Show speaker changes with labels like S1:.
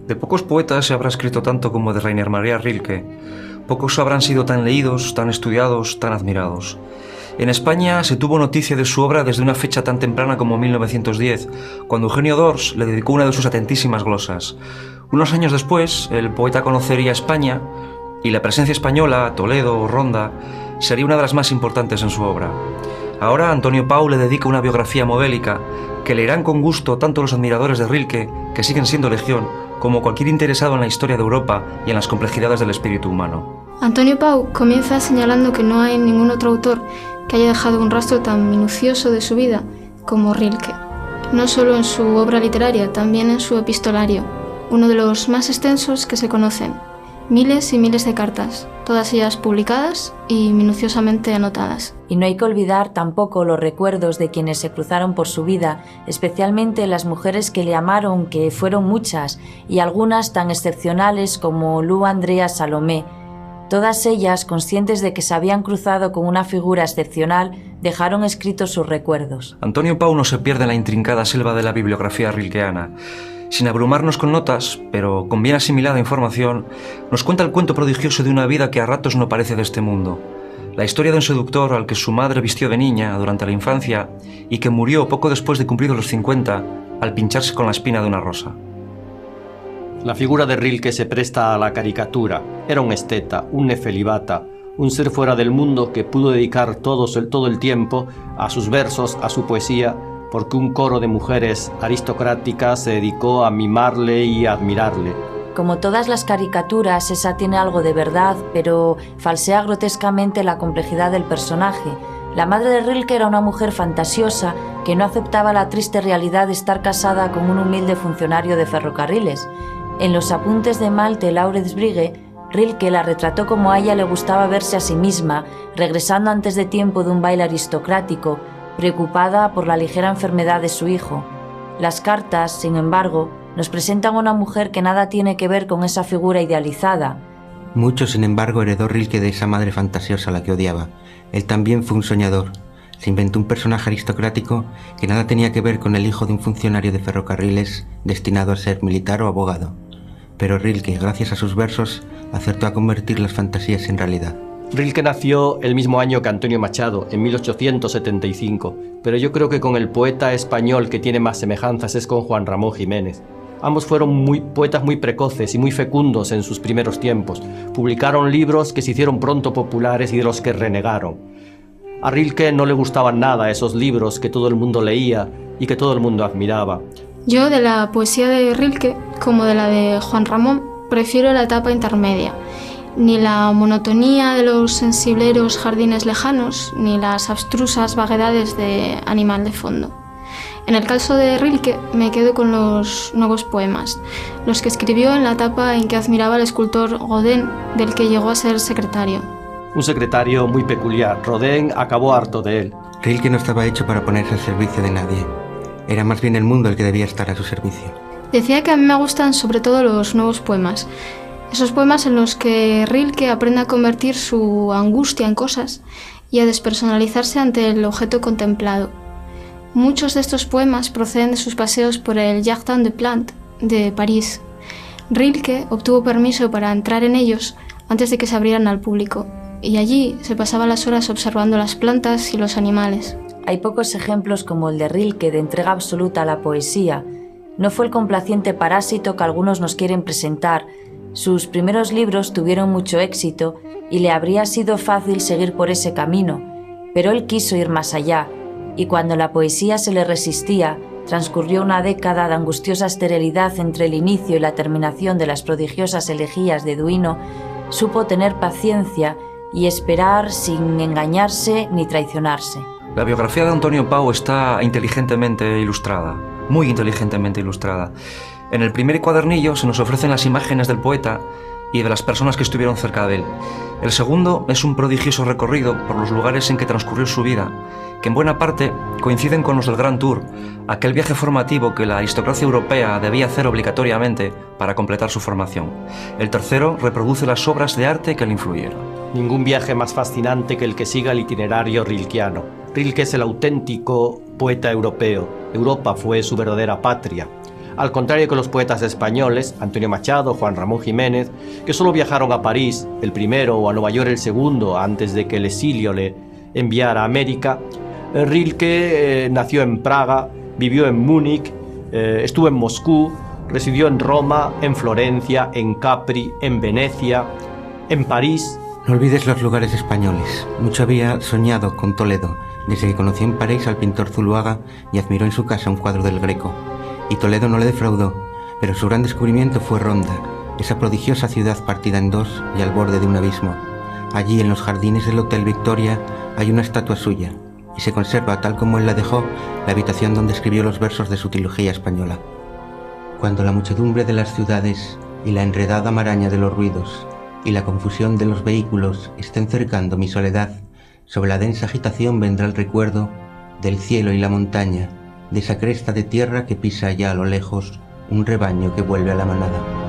S1: De pocos poetas se habrá escrito tanto como de Rainer Maria Rilke. Pocos habrán sido tan leídos, tan estudiados, tan admirados. En España se tuvo noticia de su obra desde una fecha tan temprana como 1910, cuando Eugenio d'Ors le dedicó una de sus atentísimas glosas. Unos años después, el poeta conocería España y la presencia española, Toledo o Ronda, sería una de las más importantes en su obra. Ahora Antonio Pau le dedica una biografía modélica que leerán con gusto tanto los admiradores de Rilke, que siguen siendo legión, como cualquier interesado en la historia de Europa y en las complejidades del espíritu humano.
S2: Antonio Pau comienza señalando que no hay ningún otro autor que haya dejado un rastro tan minucioso de su vida como Rilke. No solo en su obra literaria, también en su epistolario, uno de los más extensos que se conocen. Miles y miles de cartas, todas ellas publicadas y minuciosamente anotadas.
S3: Y no hay que olvidar tampoco los recuerdos de quienes se cruzaron por su vida, especialmente las mujeres que le amaron, que fueron muchas, y algunas tan excepcionales como Lu Andrea Salomé. Todas ellas, conscientes de que se habían cruzado con una figura excepcional, dejaron escritos sus recuerdos.
S1: Antonio Pau no se pierde en la intrincada selva de la bibliografía rilkeana. Sin abrumarnos con notas, pero con bien asimilada información, nos cuenta el cuento prodigioso de una vida que a ratos no parece de este mundo. La historia de un seductor al que su madre vistió de niña durante la infancia y que murió poco después de cumplidos los 50 al pincharse con la espina de una rosa.
S4: La figura de Rilke se presta a la caricatura. Era un esteta, un nefelibata, un ser fuera del mundo que pudo dedicar todo el tiempo a sus versos, a su poesía, porque un coro de mujeres aristocráticas se dedicó a mimarle y a admirarle.
S3: Como todas las caricaturas, esa tiene algo de verdad, pero falsea grotescamente la complejidad del personaje. La madre de Rilke era una mujer fantasiosa que no aceptaba la triste realidad de estar casada con un humilde funcionario de ferrocarriles. En los apuntes de Malte Laurens Brigge, Rilke la retrató como a ella le gustaba verse a sí misma, regresando antes de tiempo de un baile aristocrático, preocupada por la ligera enfermedad de su hijo. Las cartas, sin embargo, nos presentan a una mujer que nada tiene que ver con esa figura idealizada.
S5: Mucho, sin embargo, heredó Rilke de esa madre fantasiosa a la que odiaba. Él también fue un soñador. Se inventó un personaje aristocrático que nada tenía que ver con el hijo de un funcionario de ferrocarriles destinado a ser militar o abogado. Pero Rilke, gracias a sus versos, acertó a convertir las fantasías en realidad.
S4: Rilke nació el mismo año que Antonio Machado, en 1875, pero yo creo que con el poeta español que tiene más semejanzas es con Juan Ramón Jiménez. Ambos fueron poetas muy precoces y muy fecundos en sus primeros tiempos. Publicaron libros que se hicieron pronto populares y de los que renegaron. A Rilke no le gustaban nada esos libros que todo el mundo leía y que todo el mundo admiraba.
S2: Yo, de la poesía de Rilke, como de la de Juan Ramón, prefiero la etapa intermedia. Ni la monotonía de los sensibleros jardines lejanos, ni las abstrusas vaguedades de Animal de fondo. En el caso de Rilke, me quedo con los nuevos poemas, los que escribió en la etapa en que admiraba al escultor Rodin, del que llegó a ser secretario.
S4: Un secretario muy peculiar. Rodin acabó harto de él.
S5: Rilke no estaba hecho para ponerse al servicio de nadie. Era más bien el mundo el que debía estar a su servicio.
S2: Decía que a mí me gustan sobre todo los nuevos poemas. Esos poemas en los que Rilke aprende a convertir su angustia en cosas y a despersonalizarse ante el objeto contemplado. Muchos de estos poemas proceden de sus paseos por el Jardin des Plantes de París. Rilke obtuvo permiso para entrar en ellos antes de que se abrieran al público, y allí se pasaba las horas observando las plantas y los animales.
S3: Hay pocos ejemplos como el de Rilke de entrega absoluta a la poesía. No fue el complaciente parásito que algunos nos quieren presentar. Sus primeros libros tuvieron mucho éxito y le habría sido fácil seguir por ese camino, pero él quiso ir más allá, y cuando la poesía se le resistía, transcurrió una década de angustiosa esterilidad entre el inicio y la terminación de las prodigiosas elegías de Duino. Supo tener paciencia y esperar sin engañarse ni traicionarse.
S1: La biografía de Antonio Pau está inteligentemente ilustrada, muy inteligentemente ilustrada. En el primer cuadernillo se nos ofrecen las imágenes del poeta y de las personas que estuvieron cerca de él. El segundo es un prodigioso recorrido por los lugares en que transcurrió su vida, que en buena parte coinciden con los del Grand Tour, aquel viaje formativo que la aristocracia europea debía hacer obligatoriamente para completar su formación. El tercero reproduce las obras de arte que le influyeron.
S4: Ningún viaje más fascinante que el que siga el itinerario rilkeano. Rilke es el auténtico poeta europeo. Europa fue su verdadera patria. Al contrario que los poetas españoles, Antonio Machado, Juan Ramón Jiménez, que solo viajaron a París, el primero, o a Nueva York, el segundo, antes de que el exilio le enviara a América, Rilke nació en Praga, vivió en Múnich, estuvo en Moscú, residió en Roma, en Florencia, en Capri, en Venecia, en París.
S5: No olvides los lugares españoles. Mucho había soñado con Toledo, desde que conoció en París al pintor Zuloaga y admiró en su casa un cuadro del Greco. Y Toledo no le defraudó, pero su gran descubrimiento fue Ronda, esa prodigiosa ciudad partida en dos y al borde de un abismo. Allí, en los jardines del Hotel Victoria, hay una estatua suya, y se conserva, tal como él la dejó, la habitación donde escribió los versos de su trilogía española. Cuando la muchedumbre de las ciudades y la enredada maraña de los ruidos y la confusión de los vehículos estén cercando mi soledad, sobre la densa agitación vendrá el recuerdo del cielo y la montaña, de esa cresta de tierra que pisa allá a lo lejos un rebaño que vuelve a la manada.